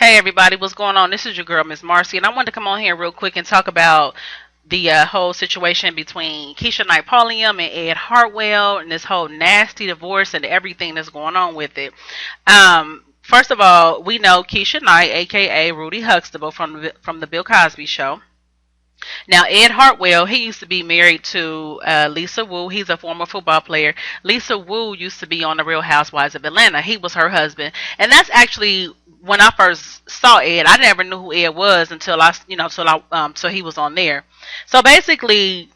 Hey everybody, what's going on? This is your girl, Miss Marcy, and I wanted to come on here real quick and talk about the whole situation between Keshia Knight Pulliam and Ed Hartwell and this whole nasty divorce and everything that's going on with it. First of all, we know Keshia Knight, aka Rudy Huxtable from the Bill Cosby Show. Now, Ed Hartwell, he used to be married to Lisa Wu. He's a former football player. Lisa Wu used to be on The Real Housewives of Atlanta. He was her husband. And that's actually when I first saw Ed. I never knew who Ed was until so he was on there. So basically,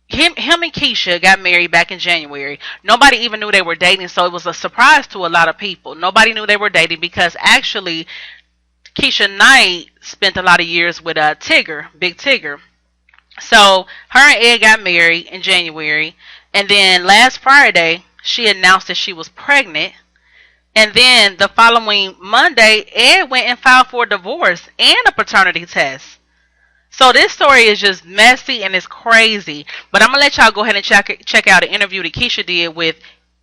him and Keshia got married back in January. Nobody even knew they were dating, so it was a surprise to a lot of people. Nobody knew they were dating because actually Keshia Knight spent a lot of years with Tigger, Big Tigger. So her and Ed got married in January, and then last Friday she announced that she was pregnant. And then the following Monday, Ed went and filed for a divorce and a paternity test. So this story is just messy and it's crazy. But I'm gonna let y'all go ahead and check out the interview that Keshia did with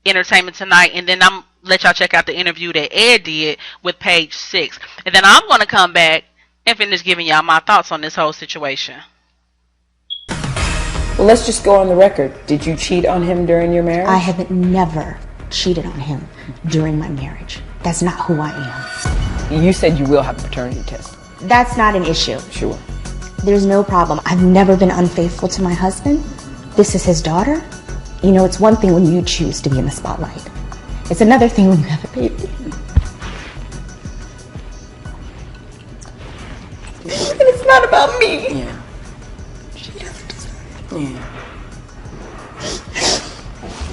Entertainment Tonight, and then I'm let y'all check out the interview that Ed did with Page Six, and then I'm gonna come back and finish giving y'all my thoughts on this whole situation. Well, let's just go on the record. Did you cheat on him during your marriage? I have never cheated on him during my marriage. That's not who I am. You said you will have a paternity test. That's not an issue. Sure. There's no problem. I've never been unfaithful to my husband. This is his daughter. You know, it's one thing when you choose to be in the spotlight. It's another thing when you have a baby. And it's not about me. Yeah. She doesn't deserve it. Yeah.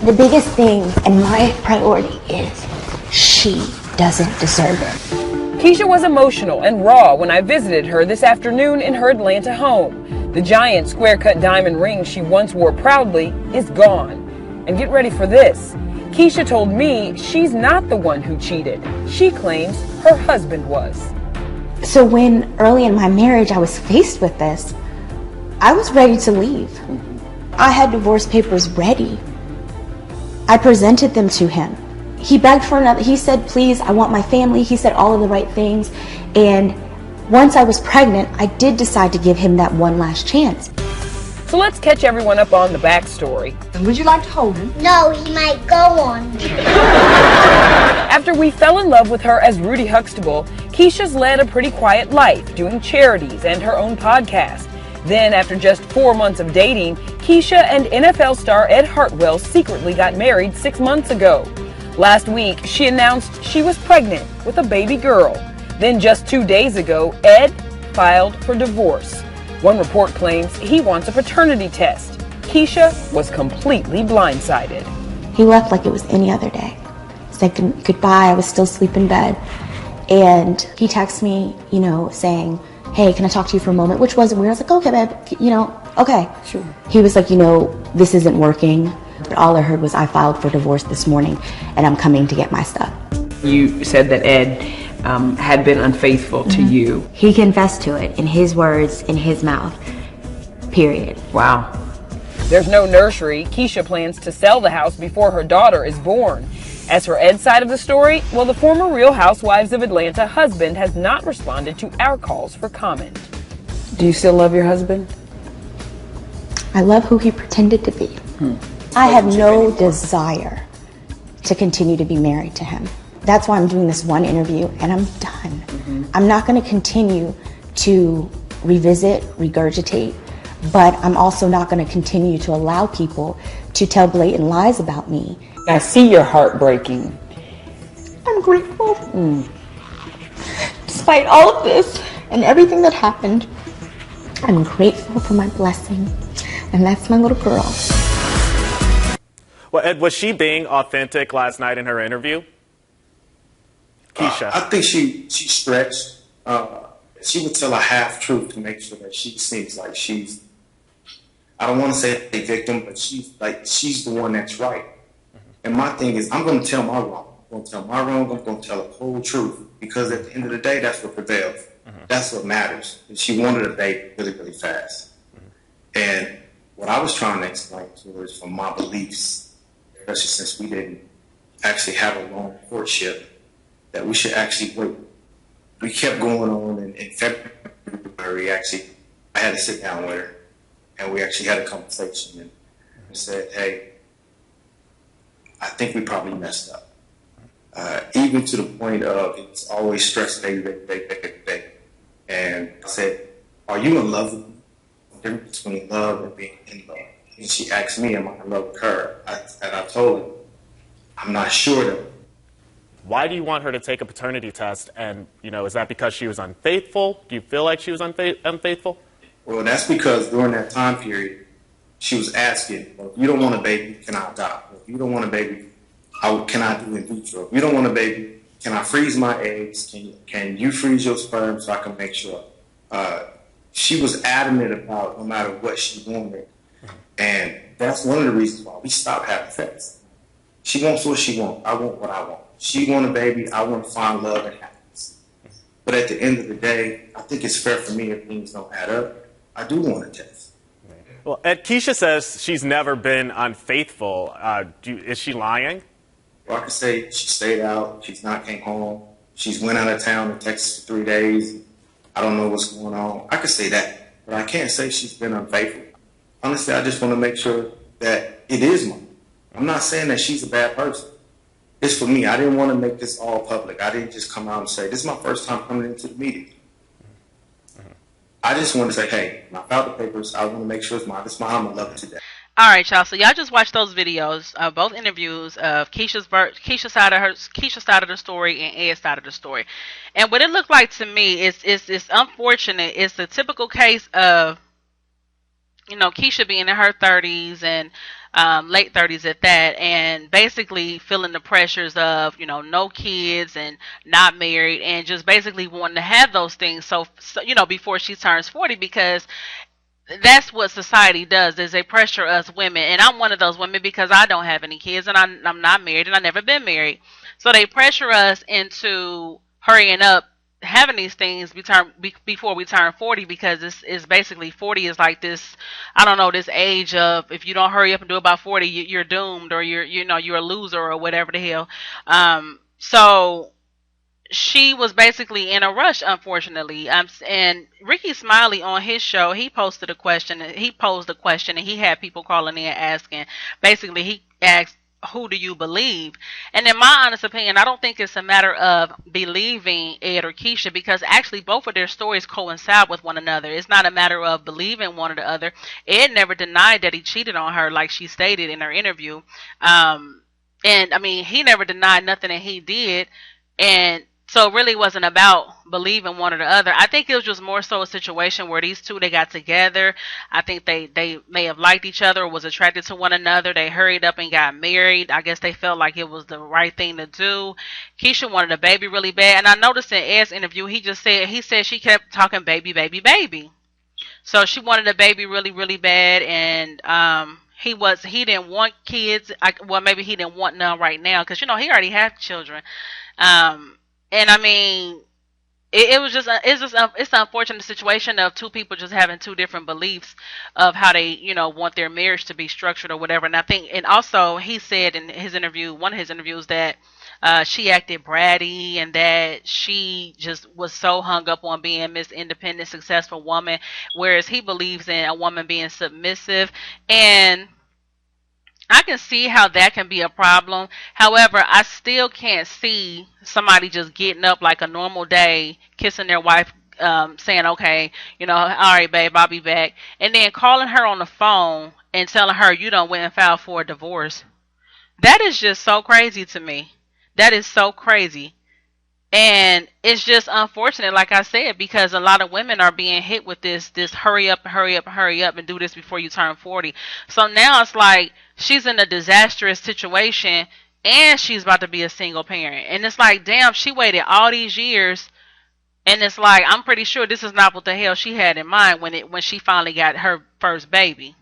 The biggest thing and my priority is she doesn't deserve it. Keshia was emotional and raw when I visited her this afternoon in her Atlanta home. The giant square-cut diamond ring she once wore proudly is gone. And get ready for this. Keshia told me she's not the one who cheated. She claims her husband was. So when early in my marriage I was faced with this, I was ready to leave. I had divorce papers ready. I presented them to him. He begged for another. He said, please, I want my family. He said all of the right things. And once I was pregnant, I did decide to give him that one last chance. So let's catch everyone up on the backstory. Would you like to hold him? No, he might go on. After we fell in love with her as Rudy Huxtable, Keshia's led a pretty quiet life, doing charities and her own podcast. Then, after just 4 months of dating, Keshia and NFL star Ed Hartwell secretly got married 6 months ago. Last week, she announced she was pregnant with a baby girl. Then just 2 days ago, Ed filed for divorce. One report claims he wants a paternity test. Keshia was completely blindsided. He left like it was any other day. Said goodbye. I was still asleep in bed. And he texted me, saying, hey, can I talk to you for a moment? Which wasn't weird. I was like, okay, babe, okay. Sure. He was like, this isn't working. But all I heard was I filed for divorce this morning and I'm coming to get my stuff. You said that Ed had been unfaithful to you. He confessed to it in his words, in his mouth, period. Wow. There's no nursery. Keshia plans to sell the house before her daughter is born. As for Ed's side of the story, well, the former Real Housewives of Atlanta husband has not responded to our calls for comment. Do you still love your husband? I love who he pretended to be. I have no desire to continue to be married to him. That's why I'm doing this one interview and I'm done. I'm not going to continue to revisit, regurgitate, but I'm also not going to continue to allow people to tell blatant lies about me. I see your heart breaking. I'm grateful. Despite all of this and everything that happened, I'm grateful for my blessing. And that's my little girl. Well, Ed, was she being authentic last night in her interview? Keshia. I think she stretched. She would tell a half-truth to make sure that she seems like she's, I don't want to say a victim, but she's the one that's right. And my thing is, I'm going to tell my wrong. I'm going to tell my wrong. I'm going to tell the whole truth. Because at the end of the day, that's what prevails. That's what matters. And she wanted a baby really, really fast. And what I was trying to explain to her is from my beliefs, especially since we didn't actually have a long courtship, that we should actually wait we kept going on, and in February, actually, I had to sit down with her, and we actually had a conversation, and said, hey, I think we probably messed up. Even to the point of it's always stress, baby. And I said, are you in love with me? The difference between love and being in love. And she asked me, am I in love with her? And I told her, I'm not sure that. Why do you want her to take a paternity test? And, is that because she was unfaithful? Do you feel like she was unfaithful? Well, that's because during that time period, she was asking, well, if you don't want a baby, can I adopt? If you don't want a baby, can I do in vitro? If you don't want a baby, can I freeze my eggs? Can you freeze your sperm so I can make sure? She was adamant about no matter what she wanted. And that's one of the reasons why we stopped having sex. She wants what she wants. I want what I want. She want a baby. I want to find love and happiness. But at the end of the day, I think it's fair for me if things don't add up. I do want a test. Well, Ed, Keshia says she's never been unfaithful. Is she lying? Well, I can say she stayed out. She's not came home. She's went out of town in Texas for 3 days. I don't know what's going on. I could say that. But I can't say she's been unfaithful. Honestly, I just want to make sure that it is mine. I'm not saying that she's a bad person. It's for me. I didn't want to make this all public. I didn't just come out and say, this is my first time coming into the meeting. I just want to say, hey, when I filed the papers, I want to make sure it's mine. It's mine. I'm going to love it today. All right, y'all. So y'all just watched those videos, both interviews of Keshia's side of the story and Ed's side of the story. And what it looked like to me is unfortunate. It's a typical case of, Keshia being in her 30s and late 30s at that, and basically feeling the pressures of, no kids and not married, and just basically wanting to have those things so before she turns 40, because that's what society does, is they pressure us women. And I'm one of those women because I don't have any kids and I'm not married and I've never been married. So they pressure us into hurrying up having these things before we turn 40, because it's basically 40 is like this, I don't know, this age of if you don't hurry up and do it by 40, you're doomed, or you're a loser or whatever the hell. So she was basically in a rush, unfortunately. And Ricky Smiley on his show, he posed a question, and he had people calling in asking. Basically, he asked, who do you believe? And in my honest opinion, I don't think it's a matter of believing Ed or Keshia, because actually both of their stories coincide with one another. It's not a matter of believing one or the other. Ed never denied that he cheated on her, like she stated in her interview. And I mean, he never denied nothing that he did. And so it really wasn't about believing one or the other. I think it was just more so a situation where these two, they got together. I think they may have liked each other or was attracted to one another. They hurried up and got married. I guess they felt like it was the right thing to do. Keshia wanted a baby really bad. And I noticed in Ed's interview, he said she kept talking baby, baby, baby. So she wanted a baby really, really bad. And he didn't want kids. Well, maybe he didn't want none right now, because he already had children. And I mean, it's an unfortunate situation of two people just having two different beliefs of how they, want their marriage to be structured or whatever. And I think, and also he said in his interview, one of his interviews, that she acted bratty and that she just was so hung up on being Miss Independent, successful woman, whereas he believes in a woman being submissive. And I can see how that can be a problem. However, I still can't see somebody just getting up like a normal day, kissing their wife, saying, okay, all right, babe, I'll be back. And then calling her on the phone and telling her you done went and filed for a divorce. That is just so crazy to me. That is so crazy. And it's just unfortunate, like I said, because a lot of women are being hit with this hurry up, hurry up, hurry up, and do this before you turn 40. So now it's like she's in a disastrous situation, and she's about to be a single parent. And it's like, damn, she waited all these years, and it's like, I'm pretty sure this is not what the hell she had in mind when she finally got her first baby.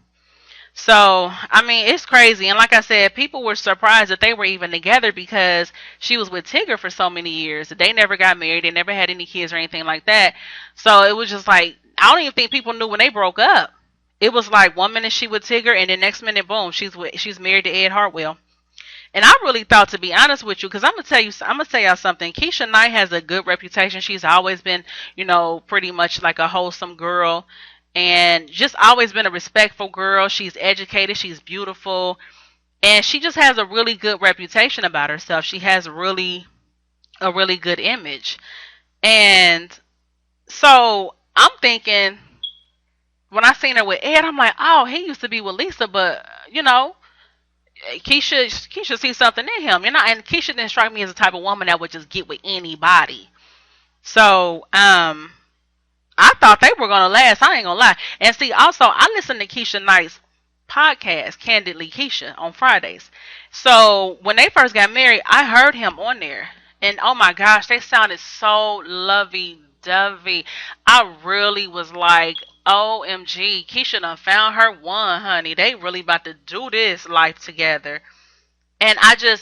So, I mean, it's crazy. And like I said, people were surprised that they were even together, because she was with Tigger for so many years. They never got married. They never had any kids or anything like that. So it was just like, I don't even think people knew when they broke up. It was like one minute she with Tigger, and the next minute, boom, she's married to Ed Hartwell. And I really thought, to be honest with you, because I'm gonna tell y'all something. Keisha Knight has a good reputation. She's always been, pretty much like a wholesome girl, and just always been a respectful girl. She's educated. She's beautiful, and she just has a really good reputation about herself. She has a really good image, and so I'm thinking when I seen her with Ed, I'm like, oh, he used to be with Lisa, but Keisha sees something in him, and Keisha didn't strike me as the type of woman that would just get with anybody. So, I thought they were gonna last. I ain't gonna lie. And see, also, I listen to Keisha Knight's podcast, Candidly Keisha, on Fridays. So when they first got married, I heard him on there, and oh my gosh, they sounded so lovey-dovey. I really was like, OMG, Keisha done found her one, honey. They really about to do this life together. And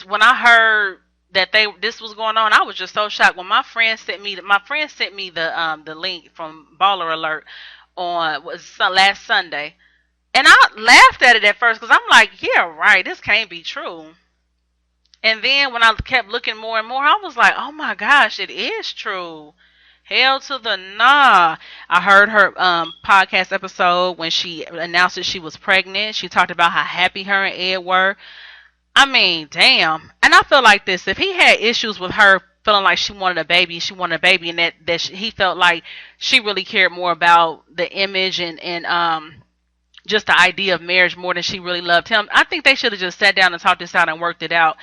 when I heard that this was going on, I was just so shocked. When my friend sent me the link from Baller Alert on last Sunday, and I laughed at it at first because I'm like, yeah, right, this can't be true. And then when I kept looking more and more, I was like, oh my gosh, it is true. Hell to the nah. I heard her podcast episode when she announced that she was pregnant. She talked about how happy her and Ed were. I mean, damn. And I feel like this. If he had issues with her feeling like she wanted a baby, and he felt like she really cared more about the image and just the idea of marriage more than she really loved him, I think they should have just sat down and talked this out and worked it out.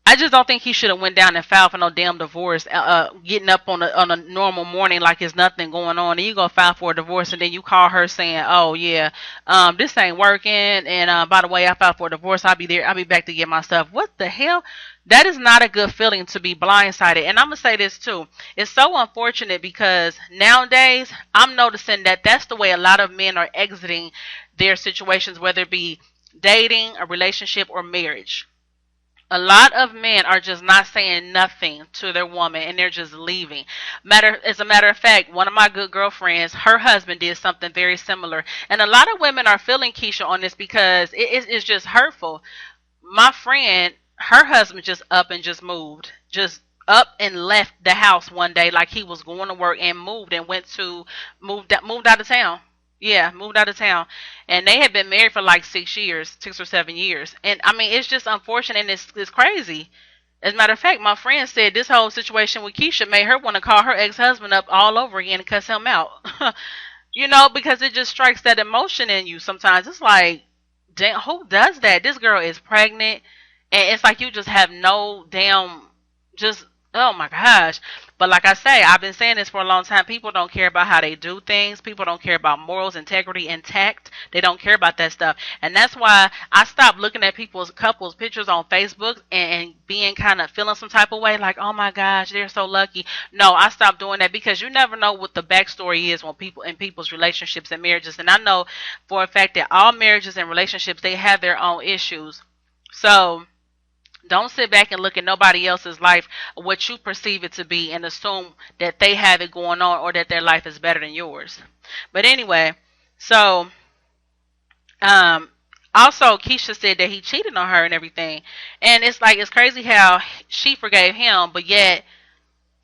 I just don't think he should have went down and filed for no damn divorce. Getting up on a normal morning like there's nothing going on, and you go file for a divorce, and then you call her saying, "Oh yeah, this ain't working." And by the way, I filed for a divorce. I'll be there. I'll be back to get my stuff. What the hell? That is not a good feeling to be blindsided. And I'm gonna say this too. It's so unfortunate because nowadays I'm noticing that that's the way a lot of men are exiting their situations, whether it be dating, a relationship, or marriage. A lot of men are just not saying nothing to their woman and they're just leaving. As a matter of fact, one of my good girlfriends, her husband did something very similar. And a lot of women are feeling Keisha on this because it's just hurtful. My friend, her husband just up and just moved. Just up and left the house one day like he was going to work and moved and moved out of town. Yeah, moved out of town. And they had been married for like 6 years, 6 or 7 years. And I mean, it's just unfortunate and it's crazy. As a matter of fact, my friend said this whole situation with Keisha made her want to call her ex-husband up all over again and cuss him out. Because it just strikes that emotion in you sometimes. It's like, damn, who does that? This girl is pregnant. And it's like you just have no damn, just, oh my gosh. But like I say, I've been saying this for a long time. People don't care about how they do things. People don't care about morals, integrity, and tact. They don't care about that stuff. And that's why I stopped looking at couples pictures on Facebook and being kind of feeling some type of way like, oh my gosh, they're so lucky. No, I stopped doing that because you never know what the backstory is when people's relationships and marriages. And I know for a fact that all marriages and relationships, they have their own issues. So don't sit back and look at nobody else's life, what you perceive it to be, and assume that they have it going on or that their life is better than yours. But anyway, so also Keisha said that he cheated on her and everything. And it's like, it's crazy how she forgave him, but yet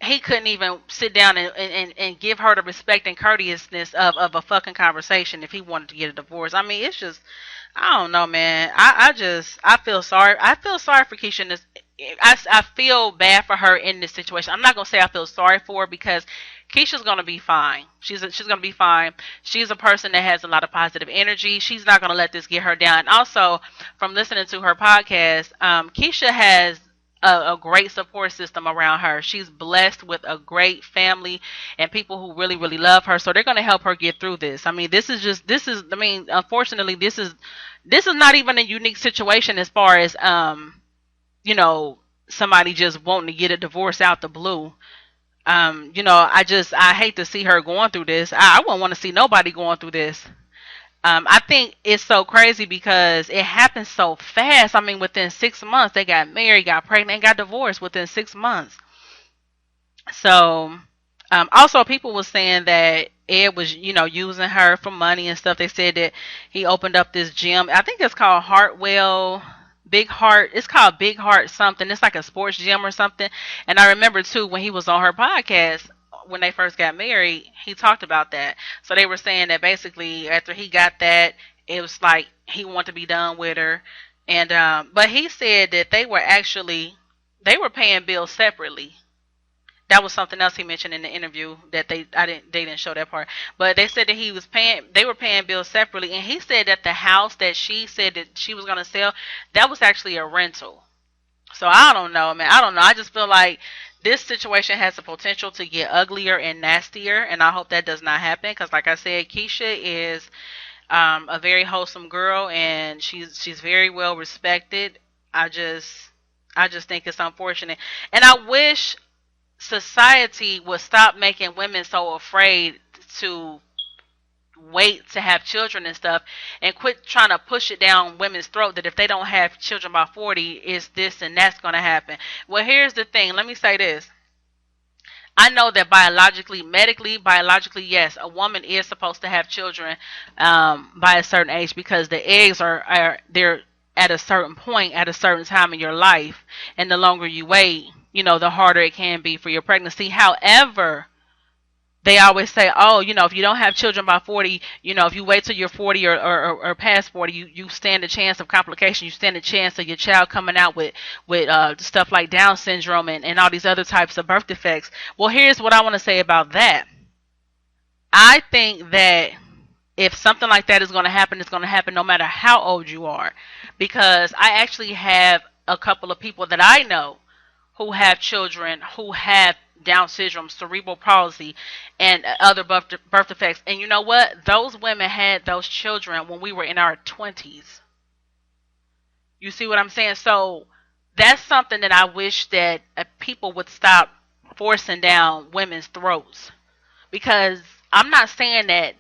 he couldn't even sit down and give her the respect and courteousness of a fucking conversation if he wanted to get a divorce. I mean, it's just, I don't know, man. I feel sorry. I feel sorry for Keisha in this. I feel bad for her in this situation. I'm not gonna say I feel sorry for her because Keisha's gonna be fine. She's gonna be fine. She's a person that has a lot of positive energy. She's not gonna let this get her down. And also, from listening to her podcast, Keisha has a great support system around her. She's blessed with a great family and people who really, really love her. So they're going to help her get through this. I mean, unfortunately, this is not even a unique situation as far as, somebody just wanting to get a divorce out the blue. I hate to see her going through this. I wouldn't want to see nobody going through this. I think it's so crazy because it happened so fast. I mean, within 6 months, they got married, got pregnant, and got divorced within 6 months. So, also people were saying that Ed was, using her for money and stuff. They said that he opened up this gym. I think it's called Hartwell, Big Heart. It's called Big Heart something. It's like a sports gym or something. And I remember too when he was on her podcast when they first got married, he talked about that. So they were saying that basically after he got that, it was like he wanted to be done with her. And but he said that they were paying bills separately. That was something else he mentioned in the interview that they didn't show that part. But they said that they were paying bills separately, and he said that the house that she said that she was gonna sell, that was actually a rental. So I don't know, man. I don't know. I just feel like this situation has the potential to get uglier and nastier, and I hope that does not happen. Because, like I said, Keshia is a very wholesome girl, and she's very well respected. I just think it's unfortunate, and I wish society would stop making women so afraid to wait to have children and stuff, and quit trying to push it down women's throat that if they don't have children by 40 is this and that's going to happen. Well, here's the thing, let me say this. I know that biologically, yes, a woman is supposed to have children by a certain age because the eggs are they're at a certain point at a certain time in your life, and the longer you wait, the harder it can be for your pregnancy. However, they always say, oh, if you don't have children by 40, if you wait till you're 40 or past 40, you stand a chance of complications. You stand a chance of your child coming out with stuff like Down syndrome and all these other types of birth defects. Well, here's what I want to say about that. I think that if something like that is going to happen, it's going to happen no matter how old you are. Because I actually have a couple of people that I know who have children who have Down syndrome, cerebral palsy, and other birth defects. And you know what? Those women had those children when we were in our 20s. You see what I'm saying? So that's something that I wish that people would stop forcing down women's throats. Because I'm not saying that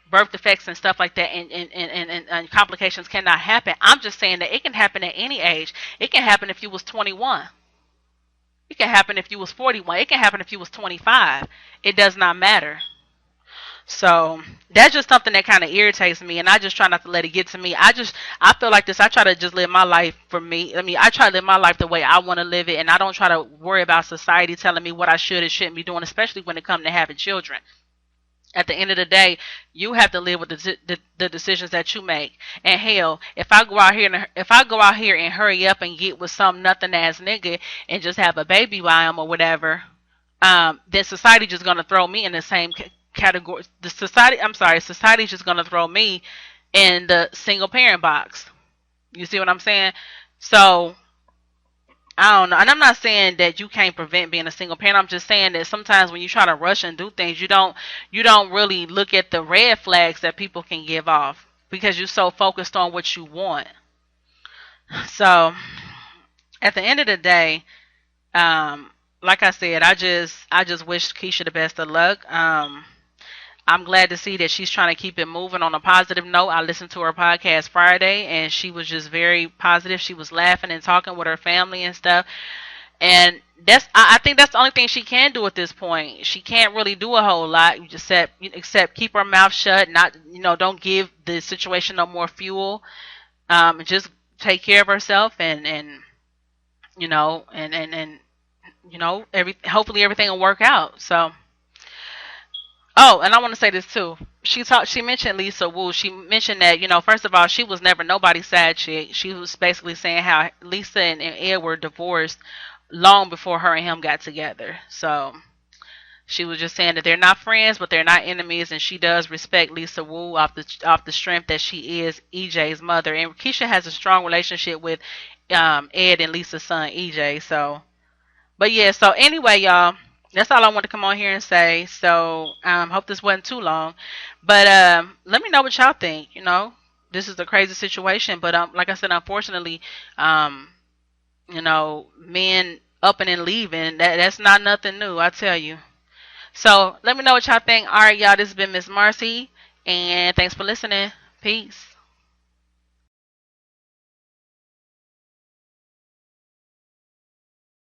birth defects and stuff like that and complications cannot happen. I'm just saying that it can happen at any age. It can happen if you was 21. It can happen if you was 41. It can happen if you was 25. It does not matter. So that's just something that kind of irritates me, and I just try not to let it get to me. I feel like this. I try to just live my life for me. I mean, I try to live my life the way I want to live it, and I don't try to worry about society telling me what I should and shouldn't be doing, especially when it comes to having children. At the end of the day, you have to live with the decisions that you make. And hell, if I go out here and hurry up and get with some nothing ass nigga and just have a baby by him or whatever, then society just gonna throw me in the same category. Society's just gonna throw me in the single parent box. You see what I'm saying? So I don't know. And I'm not saying that you can't prevent being a single parent. I'm just saying that sometimes when you try to rush and do things, you don't really look at the red flags that people can give off because you're so focused on what you want. So at the end of the day, like I said, I just wish Keshia the best of luck. I'm glad to see that she's trying to keep it moving on a positive note. I listened to her podcast Friday, and she was just very positive. She was laughing and talking with her family and stuff. And I think that's the only thing she can do at this point. She can't really do a whole lot except keep her mouth shut. Not don't give the situation no more fuel. Just take care of herself and hopefully everything will work out. So. Oh, and I want to say this too. She mentioned Lisa Wu. She mentioned that, first of all, she was never nobody's side chick. She was basically saying how Lisa and Ed were divorced long before her and him got together. So she was just saying that they're not friends, but they're not enemies, and she does respect Lisa Wu off the strength that she is EJ's mother. And Keshia has a strong relationship with Ed and Lisa's son EJ. So, but yeah. So anyway, y'all. That's all I want to come on here and say. So, hope this wasn't too long. But let me know what y'all think. This is a crazy situation. But like I said, unfortunately, men up and leaving, that's not nothing new, I tell you. So, let me know what y'all think. All right, y'all, this has been Miss Marcy. And thanks for listening. Peace.